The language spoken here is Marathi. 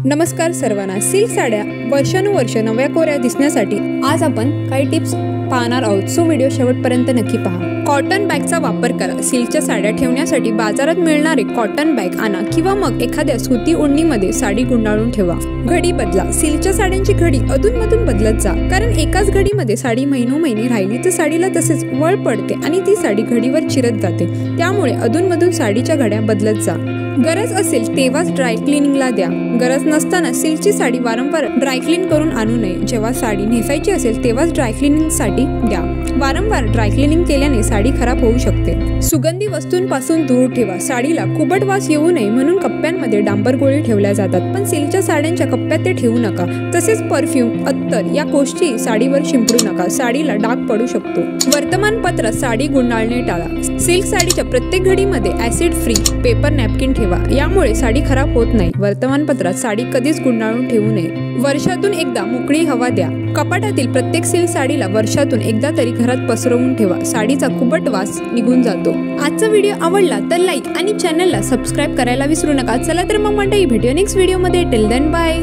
नमस्कार सर्वांना। सिल्क साड्या वर्षानुवर्ष नव्या कोऱ्या दिसण्यासाठी आज आपण काही टिप्स पाहणार आहोत, सो व्हिडिओ शेवटपर्यंत नक्की पहा। कॉटन बॅगचा वापर करा। सिल्कच्या साड्या ठेवण्यासाठी बाजारात मिळणारे कॉटन बॅग आणा किंवा मग एखाद्या सुती ओढणीमध्ये साडी गुंडाळून ठेवा। घडी बदला। सिल्कच्या साड्यांची घडी अधूनमधून बदलत जा, कारण एकाच घडीमध्ये साडी महिनोमहिने राहिली तर साडीला तसेच वळ पडते आणि ती साडी घडीवर चिरत जाते। त्यामुळे अधूनमधून साडीच्या घड्या बदलत जा। गरज असेल तेव्हाच ड्राय क्लिनिंगला द्या। गरज नसताना सिल्कची साडी वारंवार ड्राय क्लीन करून आणू नये। जेव्हा साडी नेसायची असेल तेव्हाच ड्राय क्लिनिंगसाठी द्या। वारंवार ड्राय क्लिनिंग केल्याने साडी खराब होऊ शकते। सुगंधी वस्तूंपासून दूर ठेवा। साडीला कुबट वास येऊ नये म्हणून कप्प्यांमध्ये डांबर गोळी ठेवल्या जातात, पण सिल्कच्या साड्यांच्या कप्प्यात ते ठेवू नका। तसेच परफ्यूम, अत्तर या गोष्टी साडीवर शिंपडू नका, साडीला डाग पडू शकतो। वर्तमानपत्रात साडी गुंडाळणे टाळा। सिल्क साडीच्या प्रत्येक घडीमध्ये ऍसिड फ्री पेपर नॅपकिन ठेवा, यामुळे साडी खराब होत नाही। वर्तमानपत्रात साडी कधीच गुंडाळून ठेवू नये। वर्षातून एकदा मोकळी हवा द्या। कपाटातील प्रत्येक सिल्क साडीला वर्षातून एकदा तरी घरात पसरवून ठेवा, साडीचा कुबट वास निघून जातो। आजचा व्हिडिओ आवडला तर लाईक आणि चॅनलला सबस्क्राईब करायला विसरू नका। चला तर मग मंडळी, भेटूया नेक्स्ट व्हिडिओमध्ये। Till then bye.